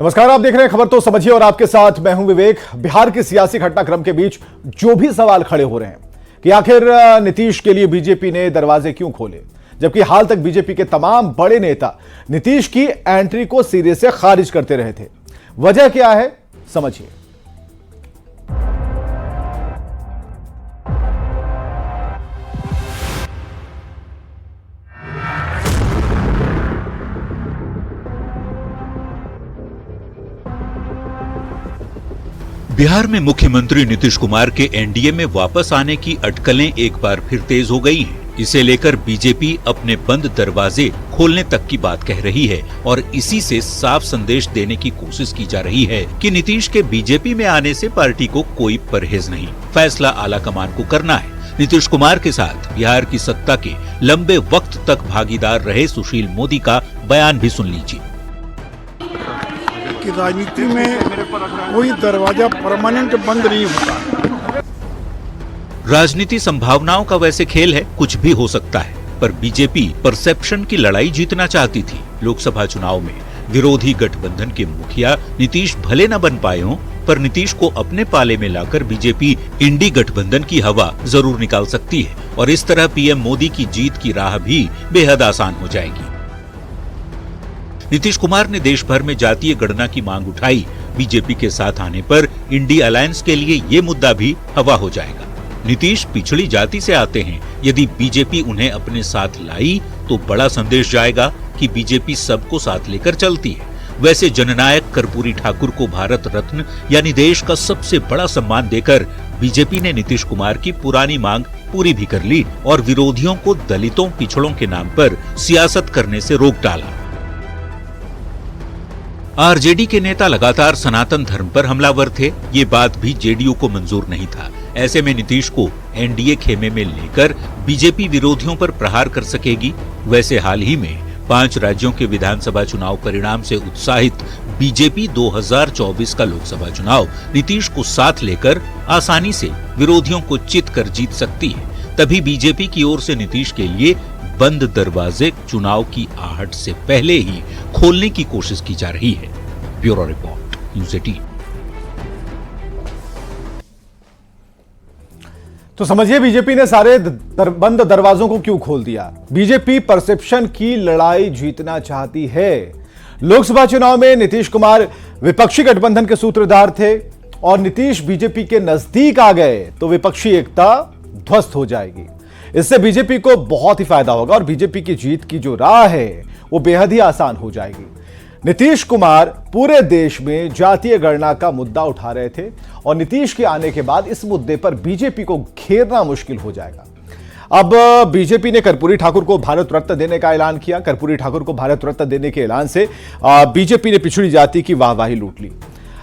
नमस्कार, आप देख रहे हैं खबर तो समझिए और आपके साथ मैं हूं विवेक। बिहार के सियासी घटनाक्रम के बीच जो भी सवाल खड़े हो रहे हैं कि आखिर नीतीश के लिए बीजेपी ने दरवाजे क्यों खोले, जबकि हाल तक बीजेपी के तमाम बड़े नेता नीतीश की एंट्री को सिरे से खारिज करते रहे थे। वजह क्या है, समझिए। बिहार में मुख्यमंत्री नीतीश कुमार के एनडीए में वापस आने की अटकलें एक बार फिर तेज हो गई हैं। इसे लेकर बीजेपी अपने बंद दरवाजे खोलने तक की बात कह रही है और इसी से साफ संदेश देने की कोशिश की जा रही है कि नीतीश के बीजेपी में आने से पार्टी को कोई परहेज नहीं, फैसला आला कमान को करना है। नीतीश कुमार के साथ बिहार की सत्ता के लंबे वक्त तक भागीदार रहे सुशील मोदी का बयान भी सुन लीजिए कि राजनीति में कोई दरवाजा परमानेंट बंद नहीं होता। राजनीति संभावनाओं का वैसे खेल है, कुछ भी हो सकता है, पर बीजेपी परसेप्शन की लड़ाई जीतना चाहती थी। लोकसभा चुनाव में विरोधी गठबंधन के मुखिया नीतीश भले न बन पाए हों, पर नीतीश को अपने पाले में लाकर बीजेपी इंडी गठबंधन की हवा जरूर निकाल सकती है और इस तरह पीएम मोदी की जीत की राह भी बेहद आसान हो जाएगी। नीतीश कुमार ने देश भर में जातीय गणना की मांग उठाई। बीजेपी के साथ आने पर इंडी अलायंस के लिए ये मुद्दा भी हवा हो जाएगा। नीतीश पिछड़ी जाति से आते हैं, यदि बीजेपी उन्हें अपने साथ लाई तो बड़ा संदेश जाएगा कि बीजेपी सबको साथ लेकर चलती है। वैसे जननायक कर्पूरी ठाकुर को भारत रत्न यानी देश का सबसे बड़ा सम्मान देकर बीजेपी ने नीतीश कुमार की पुरानी मांग पूरी भी कर ली और विरोधियों को दलितों पिछड़ों के नाम पर सियासत करने से रोक डाला। आरजेडी के नेता लगातार सनातन धर्म पर हमलावर थे, ये बात भी जेडीयू को मंजूर नहीं था। ऐसे में नीतीश को एनडीए खेमे में लेकर बीजेपी विरोधियों पर प्रहार कर सकेगी। वैसे हाल ही में 5 राज्यों के विधानसभा चुनाव परिणाम से उत्साहित बीजेपी 2024 का लोकसभा चुनाव नीतीश को साथ लेकर आसानी से विरोधियों को चित कर जीत सकती है। तभी बीजेपी की ओर से नीतीश के लिए बंद दरवाजे चुनाव की आहट से पहले ही खोलने की कोशिश की जा रही है। Bureau report, news 18। तो समझिए बीजेपी ने सारे बंद दरवाजों को क्यों खोल दिया। बीजेपी परसेप्शन की लड़ाई जीतना चाहती है। लोकसभा चुनाव में नीतीश कुमार विपक्षी गठबंधन के सूत्रधार थे और नीतीश बीजेपी के नजदीक आ गए तो विपक्षी एकता ध्वस्त हो जाएगी। इससे बीजेपी को बहुत ही फायदा होगा और बीजेपी की जीत की जो राह है वो बेहद ही आसान हो जाएगी। नीतीश कुमार पूरे देश में जातीय गणना का मुद्दा उठा रहे थे और नीतीश के आने के बाद इस मुद्दे पर बीजेपी को घेरना मुश्किल हो जाएगा। अब बीजेपी ने कर्पूरी ठाकुर को भारत रत्न देने का ऐलान किया। कर्पूरी ठाकुर को भारत रत्न देने के ऐलान से बीजेपी ने पिछड़ी जाति की वाहवाही लूट ली।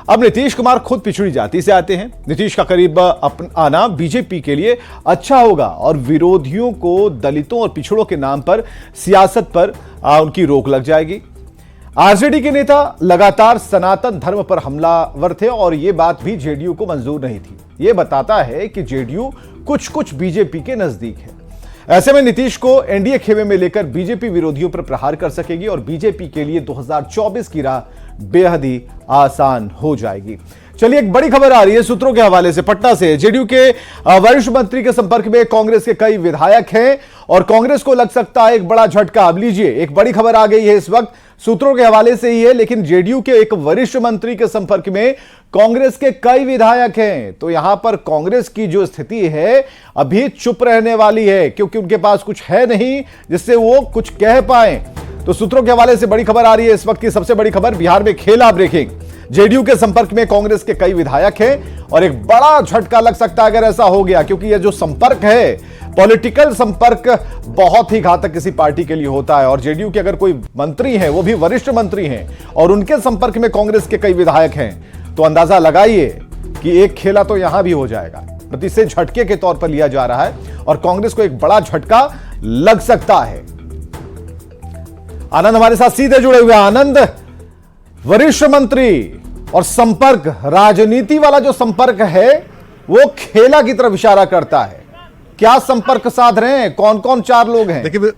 अब नीतीश कुमार खुद पिछड़ी जाति से आते हैं। नीतीश का करीब आना बीजेपी के लिए अच्छा होगा और विरोधियों को दलितों और पिछड़ों के नाम पर सियासत पर उनकी रोक लग जाएगी। आरजेडी के नेता लगातार सनातन धर्म पर हमलावर थे और यह बात भी जेडीयू को मंजूर नहीं थी। यह बताता है कि जेडीयू कुछ बीजेपी के नजदीक है। ऐसे में नीतीश को एनडीए खेमे में लेकर बीजेपी विरोधियों पर प्रहार कर सकेगी और बीजेपी के लिए 2024 की राह बेहद ही आसान हो जाएगी। चलिए, एक बड़ी खबर आ रही है सूत्रों के हवाले से पटना से। जेडीयू के वरिष्ठ मंत्री के संपर्क में कांग्रेस के कई विधायक हैं और कांग्रेस को लग सकता है एक बड़ा झटका। अब लीजिए, एक बड़ी खबर आ गई है इस वक्त, सूत्रों के हवाले से ही है, लेकिन जेडीयू के एक वरिष्ठ मंत्री के संपर्क में कांग्रेस के कई विधायक हैं। तो यहां पर कांग्रेस की जो स्थिति है अभी चुप रहने वाली है, क्योंकि उनके पास कुछ है नहीं जिससे वो कुछ कह पाए। तो सूत्रों के हवाले से बड़ी खबर आ रही है इस वक्त की सबसे बड़ी खबर। बिहार में खेला ब्रेकिंग। जेडीयू के संपर्क में कांग्रेस के कई विधायक हैं और एक बड़ा झटका लग सकता है अगर ऐसा हो गया, क्योंकि यह जो संपर्क है, पॉलिटिकल संपर्क बहुत ही घातक किसी पार्टी के लिए होता है। और जेडीयू के अगर कोई मंत्री हैं, वो भी वरिष्ठ मंत्री हैं और उनके संपर्क में कांग्रेस के कई विधायक हैं, तो अंदाजा लगाइए कि एक खेला तो यहां भी हो जाएगा। तो इसे झटके के तौर पर लिया जा रहा है और कांग्रेस को एक बड़ा झटका लग सकता है। आनंद हमारे साथ सीधे जुड़े हुए हैं। आनंद, वरिष्ठ मंत्री और संपर्क, राजनीति वाला जो संपर्क है वो खेला की तरफ इशारा करता है। क्या संपर्क साध रहे हैं, कौन कौन 4 लोग हैं? देखिए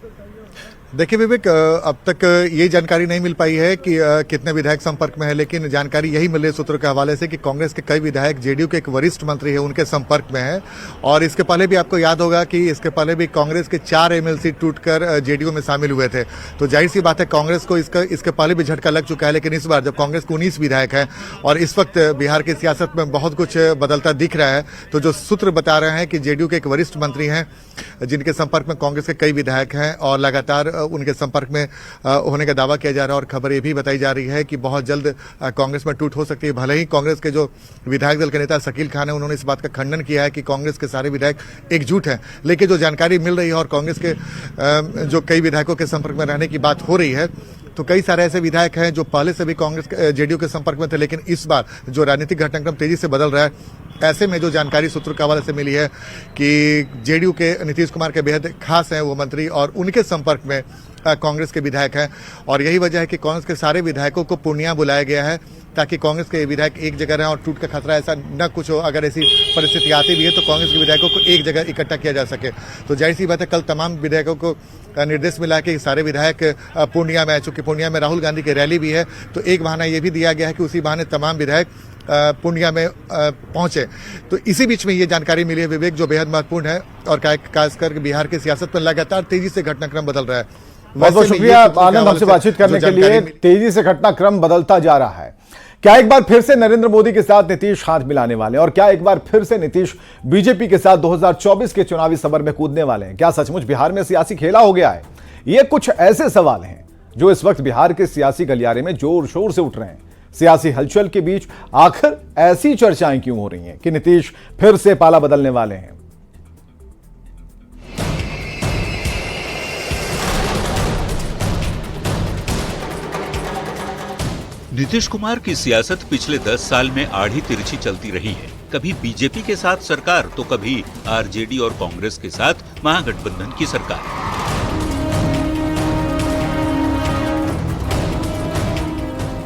देखिए विवेक, अब तक ये जानकारी नहीं मिल पाई है कि कितने विधायक संपर्क में है, लेकिन जानकारी यही मिल रही है सूत्रों के हवाले से कि कांग्रेस के कई विधायक जेडीयू के एक वरिष्ठ मंत्री है उनके संपर्क में है। और इसके पहले भी आपको याद होगा कि इसके पहले भी कांग्रेस के 4 एमएलसी टूटकर जेडीयू में शामिल हुए थे। तो जाहिर सी बात है कांग्रेस को इसके पहले भी झटका लग चुका है, लेकिन इस बार जब कांग्रेस के 19 विधायक हैं और इस वक्त बिहार की सियासत में बहुत कुछ बदलता दिख रहा है, तो जो सूत्र बता रहे हैं कि जेडीयू के एक वरिष्ठ मंत्री हैं जिनके संपर्क में कांग्रेस के कई विधायक हैं और लगातार उनके संपर्क में होने का दावा किया जा रहा है। और खबर यह भी बताई जा रही है कि बहुत जल्द कांग्रेस में टूट हो सकती है। भले ही कांग्रेस के जो विधायक दल के नेता शकील खान है उन्होंने इस बात का खंडन किया है कि कांग्रेस के सारे विधायक एकजुट हैं, लेकिन जो जानकारी मिल रही है और कांग्रेस के जो कई विधायकों के संपर्क में रहने की बात हो रही है, तो कई सारे ऐसे विधायक हैं जो पहले से भी कांग्रेस जेडीयू के संपर्क में थे, लेकिन इस बार जो राजनीतिक घटनाक्रम तेजी से बदल रहा है, ऐसे में जो जानकारी सूत्रों के हवाले से मिली है कि जेडीयू के नीतीश कुमार के बेहद खास हैं वो मंत्री और उनके संपर्क में कांग्रेस के विधायक हैं। और यही वजह है कि कांग्रेस के सारे विधायकों को पूर्णिया बुलाया गया है ताकि कांग्रेस के विधायक एक जगह रहें और टूट का खतरा ऐसा न कुछ हो। अगर ऐसी परिस्थिति आती भी है तो कांग्रेस के विधायकों को एक जगह इकट्ठा किया जा सके। तो जाहिर सी बात है कल तमाम विधायकों को निर्देश मिला कि सारे विधायक पूर्णिया में, चूंकि पूर्णिया में राहुल गांधी की रैली भी है, तो एक बहाना ये भी दिया गया है कि उसी बहाने तमाम विधायक पूर्णिया में पहुंचे। तो इसी बीच में ये जानकारी मिली है विवेक, जो बेहद महत्वपूर्ण है और खासकर बिहार की सियासत में लगातार तेजी से घटनाक्रम बदल रहा है। बहुत बहुत शुक्रिया आनंद, हमसे बातचीत करने के लिए। तेजी से घटनाक्रम बदलता जा रहा है। क्या एक बार फिर से नरेंद्र मोदी के साथ नीतीश हाथ मिलाने वाले हैं और क्या एक बार फिर से नीतीश बीजेपी के साथ 2024 के चुनावी समर में कूदने वाले हैं? क्या सचमुच बिहार में सियासी खेला हो गया है? ये कुछ ऐसे सवाल हैं जो इस वक्त बिहार के सियासी गलियारे में जोर शोर से उठ रहे हैं। सियासी हलचल के बीच आखिर ऐसी चर्चाएं क्यों हो रही हैं कि नीतीश फिर से पाला बदलने वाले हैं? नीतीश कुमार की सियासत पिछले 10 साल में आड़ी तिरछी चलती रही है। कभी बीजेपी के साथ सरकार तो कभी आरजेडी और कांग्रेस के साथ महागठबंधन की सरकार।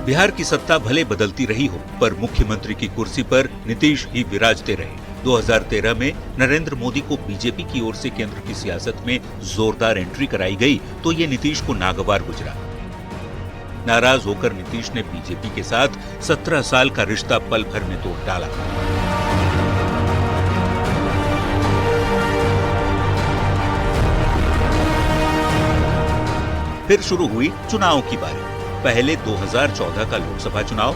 बिहार की सत्ता भले बदलती रही हो, पर मुख्यमंत्री की कुर्सी पर नीतीश ही विराजते रहे। 2013 में नरेंद्र मोदी को बीजेपी की ओर से केंद्र की सियासत में जोरदार एंट्री कराई गई तो ये नीतीश को नागवार गुजरा। नाराज होकर नीतीश ने बीजेपी के साथ 17 साल का रिश्ता पल भर में तोड़ डाला। फिर शुरू हुई चुनाव की बारी। पहले 2014 का लोकसभा चुनाव,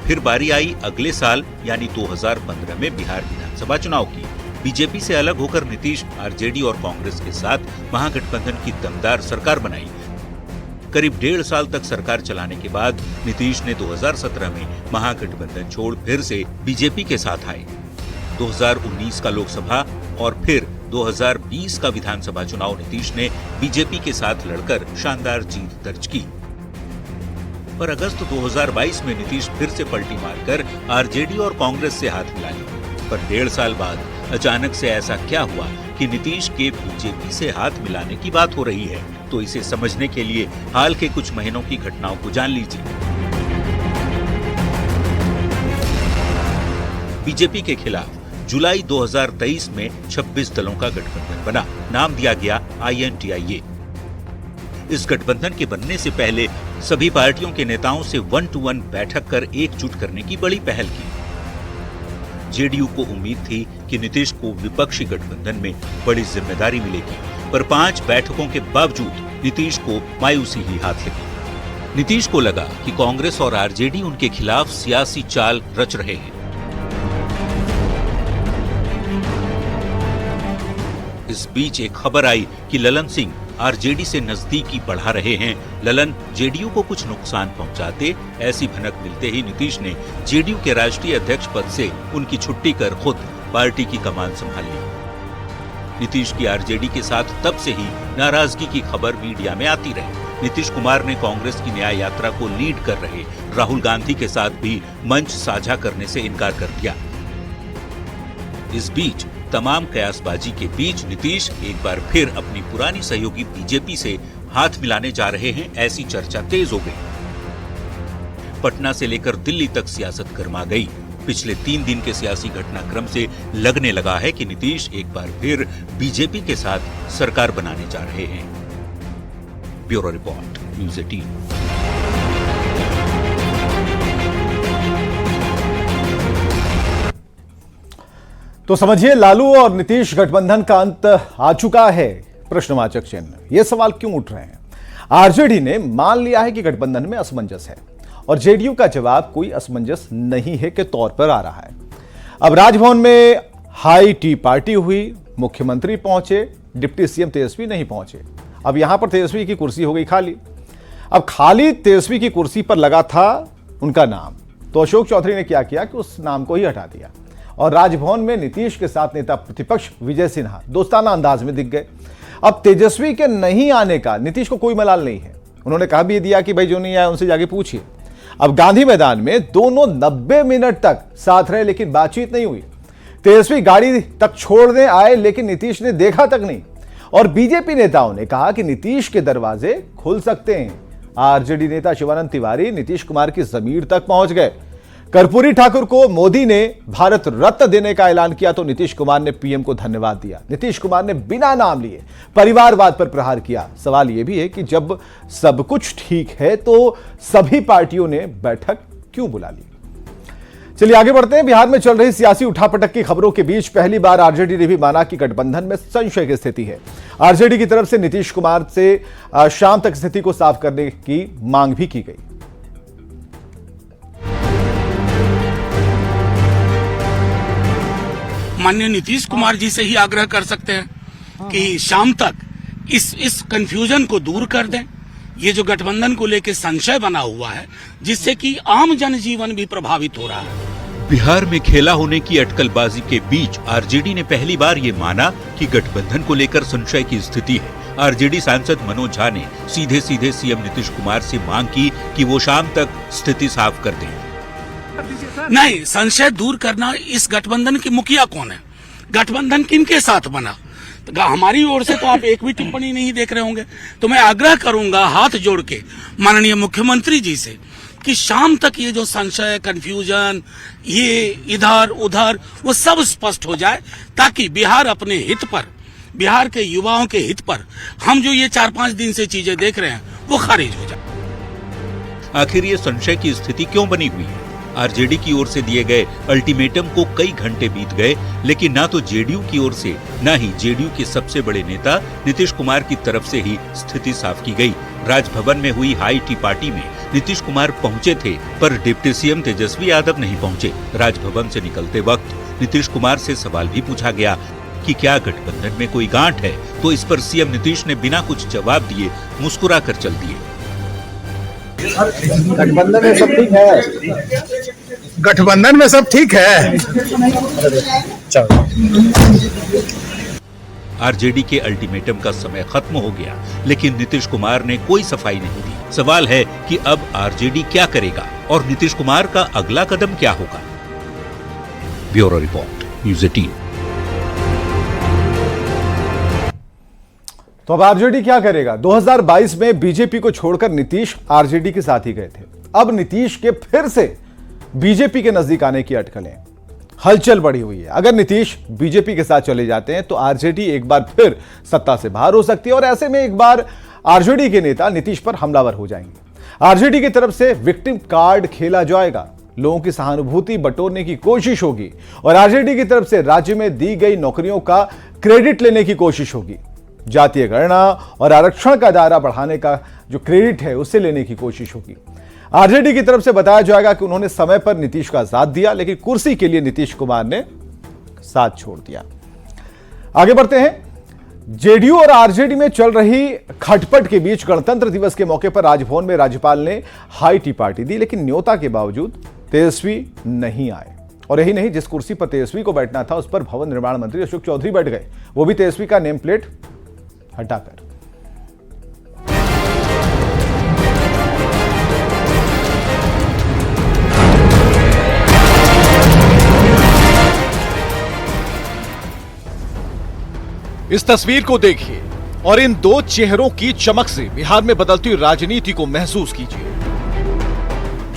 फिर बारी आई अगले साल यानी 2015 में बिहार विधानसभा चुनाव की। बीजेपी से अलग होकर नीतीश आरजेडी और कांग्रेस के साथ महागठबंधन की दमदार सरकार बनाई। करीब 1.5 साल तक सरकार चलाने के बाद नीतीश ने 2017 में महागठबंधन छोड़ फिर से बीजेपी के साथ आए। 2019 का लोकसभा और फिर 2020 का विधानसभा चुनाव नीतीश ने बीजेपी के साथ लड़कर शानदार जीत दर्ज की। पर अगस्त 2022 में नीतीश फिर से पलटी मारकर आरजेडी और कांग्रेस से हाथ मिला लिया। पर 1.5 साल बाद अचानक से ऐसा क्या हुआ कि नीतीश के बीजेपी से हाथ मिलाने की बात हो रही है? तो इसे समझने के लिए हाल के कुछ महीनों की घटनाओं को जान लीजिए। बीजेपी के खिलाफ जुलाई 2023 में 26 दलों का गठबंधन बना। नाम दिया गया INTIA। इस गठबंधन के बनने से पहले सभी पार्टियों के नेताओं से 1-to-1 बैठक कर एकजुट करने की बड़ी पहल की। जेडीयू को उम्मीद थी कि नीतीश को विपक्षी गठबंधन में बड़ी जिम्मेदारी मिलेगी, पर 5 बैठकों के बावजूद नीतीश को मायूसी ही हाथ लगी। नीतीश को लगा कि कांग्रेस और आरजेडी उनके खिलाफ सियासी चाल रच रहे हैं। इस बीच एक खबर आई कि ललन सिंह आरजेडी से नजदीकी बढ़ा रहे हैं। ललन जेडीयू को कुछ नुकसान पहुंचाते, ऐसी भनक मिलते ही नीतीश ने जेडीयू के राष्ट्रीय अध्यक्ष पद से उनकी छुट्टी कर खुद पार्टी की कमान संभाल ली। नीतीश की आरजेडी के साथ तब से ही नाराजगी की खबर मीडिया में आती रही। नीतीश कुमार ने कांग्रेस की न्याय यात्रा को लीड कर रहे राहुल गांधी के साथ भी मंच साझा करने से इनकार कर दिया। इस बीच तमाम कयासबाजी के बीच नीतीश एक बार फिर अपनी पुरानी सहयोगी बीजेपी से हाथ मिलाने जा रहे हैं, ऐसी चर्चा तेज हो गई। पटना से लेकर दिल्ली तक सियासत गर्मा गई। पिछले 3 दिन के सियासी घटनाक्रम से लगने लगा है कि नीतीश एक बार फिर बीजेपी के साथ सरकार बनाने जा रहे हैं। Bureau report, news 18। तो समझिए, लालू और नीतीश गठबंधन का अंत आ चुका है? प्रश्नवाचक चिन्ह। यह सवाल क्यों उठ रहे हैं? आरजेडी ने मान लिया है कि गठबंधन में असमंजस है और जेडीयू का जवाब कोई असमंजस नहीं है के तौर पर आ रहा है। अब राजभवन में हाई टी पार्टी हुई, मुख्यमंत्री पहुंचे, डिप्टी सीएम तेजस्वी नहीं पहुंचे। अब यहां पर तेजस्वी की कुर्सी हो गई खाली। अब खाली तेजस्वी की कुर्सी पर लगा था उनका नाम, तो अशोक चौधरी ने क्या किया कि उस नाम को ही हटा दिया और राजभवन में नीतीश के साथ नेता प्रतिपक्ष विजय सिन्हा दोस्ताना अंदाज में दिख गए। अब तेजस्वी के नहीं आने का नीतीश को कोई मलाल नहीं है। उन्होंने कहा भी दिया कि भाई जो नहीं आया उनसे जाके पूछिए। अब गांधी मैदान में दोनों 90 मिनट तक साथ रहे लेकिन बातचीत नहीं हुई। तेजस्वी गाड़ी तक छोड़ने आए लेकिन नीतीश ने देखा तक नहीं और बीजेपी नेताओं ने कहा कि नीतीश के दरवाजे खुल सकते हैं। आरजेडी नेता शिवानंद तिवारी नीतीश कुमार की जमीर तक पहुंच गए। कर्पूरी ठाकुर को मोदी ने भारत रत्न देने का ऐलान किया तो नीतीश कुमार ने पीएम को धन्यवाद दिया। नीतीश कुमार ने बिना नाम लिए परिवारवाद पर प्रहार किया। सवाल यह भी है कि जब सब कुछ ठीक है तो सभी पार्टियों ने बैठक क्यों बुला ली? चलिए आगे बढ़ते हैं। बिहार में चल रही सियासी उठापटक की खबरों के बीच पहली बार आरजेडी ने भी माना कि गठबंधन में संशय की स्थिति है। आरजेडी की तरफ से नीतीश कुमार से शाम तक स्थिति को साफ करने की मांग भी की गई। माननीय नीतीश कुमार जी से ही आग्रह कर सकते हैं कि शाम तक इस कंफ्यूजन को दूर कर दें। ये जो गठबंधन को लेकर संशय बना हुआ है जिससे कि आम जनजीवन भी प्रभावित हो रहा है। बिहार में खेला होने की अटकलबाजी के बीच आरजेडी ने पहली बार ये माना कि गठबंधन को लेकर संशय की स्थिति है। आरजेडी सांसद मनोज झा ने सीधे सीधे सीएम नीतीश कुमार से मांग की कि वो शाम तक स्थिति साफ कर दें। नहीं, संशय दूर करना, इस गठबंधन की मुखिया कौन है, गठबंधन किनके साथ बना, तो हमारी ओर से तो आप एक भी टिप्पणी नहीं देख रहे होंगे। तो मैं आग्रह करूंगा हाथ जोड़ के माननीय मुख्यमंत्री जी से कि शाम तक ये जो संशय, कंफ्यूजन, ये इधर उधर, वो सब स्पष्ट हो जाए ताकि बिहार अपने हित पर, बिहार के युवाओं के हित पर हम जो ये 4-5 दिन से चीजें देख रहे हैं वो खारिज हो जाए। आखिर ये संशय की स्थिति क्यों बनी हुई है? आरजेडी की ओर से दिए गए अल्टीमेटम को कई घंटे बीत गए लेकिन ना तो जेडीयू की ओर से ना ही जेडीयू के सबसे बड़े नेता नीतीश कुमार की तरफ से ही स्थिति साफ की गई। राजभवन में हुई हाई टी पार्टी में नीतीश कुमार पहुंचे थे पर डिप्टी सीएम तेजस्वी यादव नहीं पहुंचे। राजभवन से निकलते वक्त नीतीश कुमार से सवाल भी पूछा गया कि क्या गठबंधन में कोई गांठ है, तो इस पर सीएम नीतीश ने बिना कुछ जवाब दिए मुस्कुरा कर चल दिए। गठबंधन में सब ठीक है। गठबंधन में सब ठीक है। आरजेडी के अल्टीमेटम का समय खत्म हो गया लेकिन नीतीश कुमार ने कोई सफाई नहीं दी। सवाल है कि अब आरजेडी क्या करेगा और नीतीश कुमार का अगला कदम क्या होगा? Bureau report, news 18। तो अब आरजेडी क्या करेगा? 2022 में बीजेपी को छोड़कर नीतीश आरजेडी के साथ ही गए थे। अब नीतीश के फिर से बीजेपी के नजदीक आने की अटकलें, हलचल बढ़ी हुई है। अगर नीतीश बीजेपी के साथ चले जाते हैं तो आरजेडी एक बार फिर सत्ता से बाहर हो सकती है और ऐसे में एक बार आरजेडी के नेता नीतीश पर हमलावर हो जाएंगे। आरजेडी की तरफ से विक्टिम कार्ड खेला जाएगा, लोगों की सहानुभूति बटोरने की कोशिश होगी और आरजेडी की तरफ से राज्य में दी गई नौकरियों का क्रेडिट लेने की कोशिश होगी। जातीय गणना और आरक्षण का दायरा बढ़ाने का जो क्रेडिट है उससे लेने की कोशिश होगी। आरजेडी की तरफ से बताया जाएगा कि उन्होंने समय पर नीतीश का साथ दिया लेकिन कुर्सी के लिए नीतीश कुमार ने साथ छोड़ दिया। आगे बढ़ते हैं। जेडीयू और आरजेडी में चल रही खटपट के बीच गणतंत्र दिवस के मौके पर राजभवन में राज्यपाल ने हाई टी पार्टी दी लेकिन न्योता के बावजूद तेजस्वी नहीं आए। और यही नहीं, जिस कुर्सी पर तेजस्वी को बैठना था उस पर भवन निर्माण मंत्री अशोक चौधरी बैठ गए, वो भी तेजस्वी का नेम प्लेट हटाकर। इस तस्वीर को देखिए और इन दो चेहरों की चमक से बिहार में बदलती हुई राजनीति को महसूस कीजिए।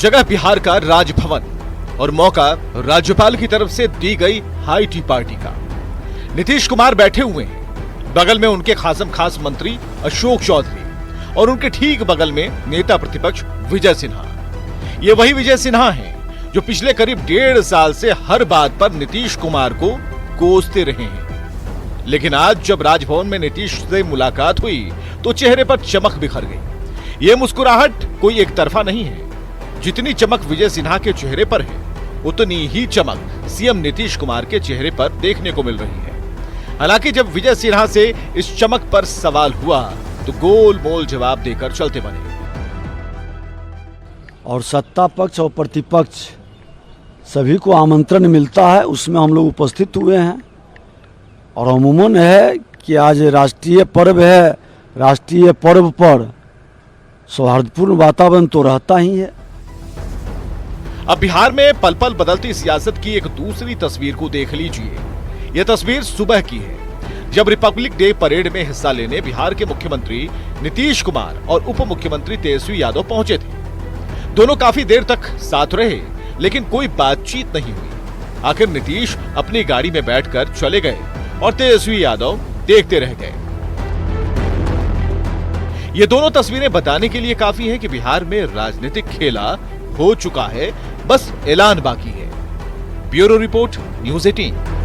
जगह बिहार का राजभवन और मौका राज्यपाल की तरफ से दी गई हाई टी पार्टी का। नीतीश कुमार बैठे हुए हैं, बगल में उनके खासम खास मंत्री अशोक चौधरी और उनके ठीक बगल में नेता प्रतिपक्ष विजय सिन्हा। ये वही विजय सिन्हा हैं जो पिछले करीब 1.5 साल से हर बात पर नीतीश कुमार को कोसते रहे हैं। लेकिन आज जब राजभवन में नीतीश से मुलाकात हुई तो चेहरे पर चमक बिखर गई। ये मुस्कुराहट कोई एक तरफा नहीं है। जितनी चमक विजय सिन्हा के चेहरे पर है, उतनी ही चमक सीएम नीतीश कुमार के चेहरे पर देखने को मिल रही है। हालांकि जब विजय सिन्हा से इस चमक पर सवाल हुआ तो गोलमोल जवाब देकर चलते बने। और सत्ता पक्ष और प्रतिपक्ष सभी को आमंत्रण मिलता है, उसमें हम लोग उपस्थित हुए हैं। और अमूमन है कि आज राष्ट्रीय पर्व है, राष्ट्रीय पर्व पर सौहार्दपूर्ण वातावरण तो रहता ही है। अब बिहार में पल पल बदलती सियासत की एक दूसरी तस्वीर को देख लीजिए। यह तस्वीर सुबह की है, जब रिपब्लिक डे परेड में हिस्सा लेने बिहार के मुख्यमंत्री नीतीश कुमार और उप मुख्यमंत्री तेजस्वी यादव पहुंचे थे। दोनों काफी देर तक साथ रहे, लेकिन कोई बातचीत नहीं हुई। आखिर नीतीश अपनी गाड़ी में बैठकर चले गए और तेजस्वी यादव देखते रह गए। ये दोनों तस्वीरें बताने के लिए काफी है कि बिहार में राजनीतिक खेला हो चुका है, बस ऐलान बाकी है। Bureau report, news 18।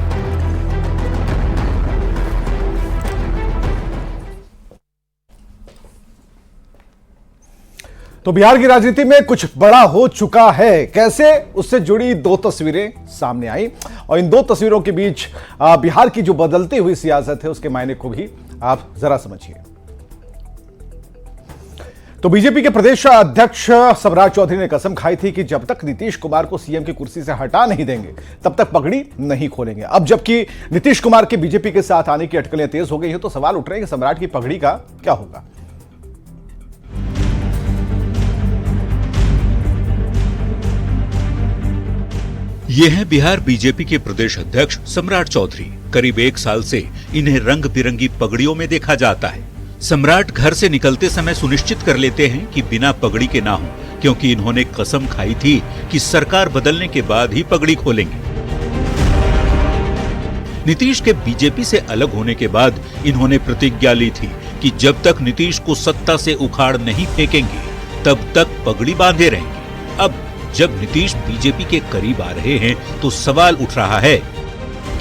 तो बिहार की राजनीति में कुछ बड़ा हो चुका है, कैसे, उससे जुड़ी 2 तस्वीरें सामने आई। और इन 2 तस्वीरों के बीच बिहार की जो बदलती हुई सियासत है उसके मायने को भी आप जरा समझिए। तो बीजेपी के प्रदेश अध्यक्ष सम्राट चौधरी ने कसम खाई थी कि जब तक नीतीश कुमार को सीएम की कुर्सी से हटा नहीं देंगे तब तक पगड़ी नहीं खोलेंगे। अब जबकि नीतीश कुमार के बीजेपी के साथ आने की अटकलें तेज हो गई हैं, तो सवाल उठ रहे हैं कि सम्राट की पगड़ी का क्या होगा। ये है बिहार बीजेपी के प्रदेश अध्यक्ष सम्राट चौधरी। करीब 1 साल से इन्हें रंग बिरंगी पगड़ियों में देखा जाता है। सम्राट घर से निकलते समय सुनिश्चित कर लेते हैं कि बिना पगड़ी के ना हो, क्योंकि इन्होंने कसम खाई थी कि सरकार बदलने के बाद ही पगड़ी खोलेंगे। नीतीश के बीजेपी से अलग होने के बाद इन्होंने प्रतिज्ञा ली थी कि जब तक नीतीश को सत्ता से उखाड़ नहीं फेंकेंगे तब तक पगड़ी बांधे रहेंगे। अब जब नीतीश बीजेपी के करीब आ रहे हैं तो सवाल उठ रहा है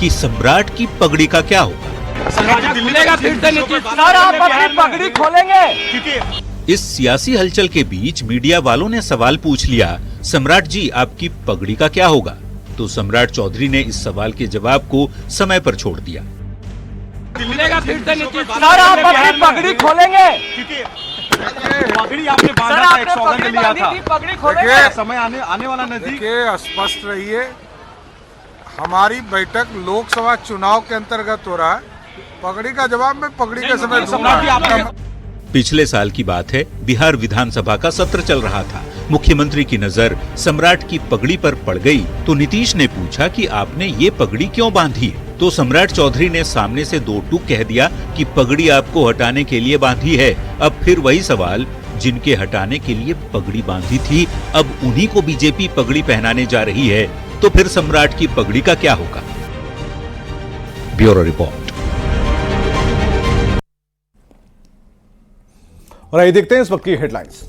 कि सम्राट की पगड़ी का क्या होगा। पगड़ी खोलेंगे। इस सियासी हलचल के बीच मीडिया वालों ने सवाल पूछ लिया, सम्राट जी आपकी पगड़ी का क्या होगा? तो सम्राट चौधरी ने इस सवाल के जवाब को समय पर छोड़ दिया। पगड़ी खोलेंगे। पगड़ी आपने बांधा था, एक सौगंध लिया था, पगड़ी खोलेंगे। समय आने वाला नजदीक। स्पष्ट रहिए, हमारी बैठक लोकसभा चुनाव के अंतर्गत हो रहा है। पगड़ी का जवाब मैं पगड़ी के समय दूंगा। पिछले साल की बात है, बिहार विधानसभा का सत्र चल रहा था। मुख्यमंत्री की नजर सम्राट की पगड़ी पर पड़ गई तो नीतीश ने पूछा कि आपने ये पगड़ी क्यों बांधी है? तो सम्राट चौधरी ने सामने से 2 टूक कह दिया कि पगड़ी आपको हटाने के लिए बांधी है। अब फिर वही सवाल, जिनके हटाने के लिए पगड़ी बांधी थी अब उन्हीं को बीजेपी पगड़ी पहनाने जा रही है, तो फिर सम्राट की पगड़ी का क्या होगा? Bureau report. और आइए देखते हैं इस वक्त की हेडलाइंस।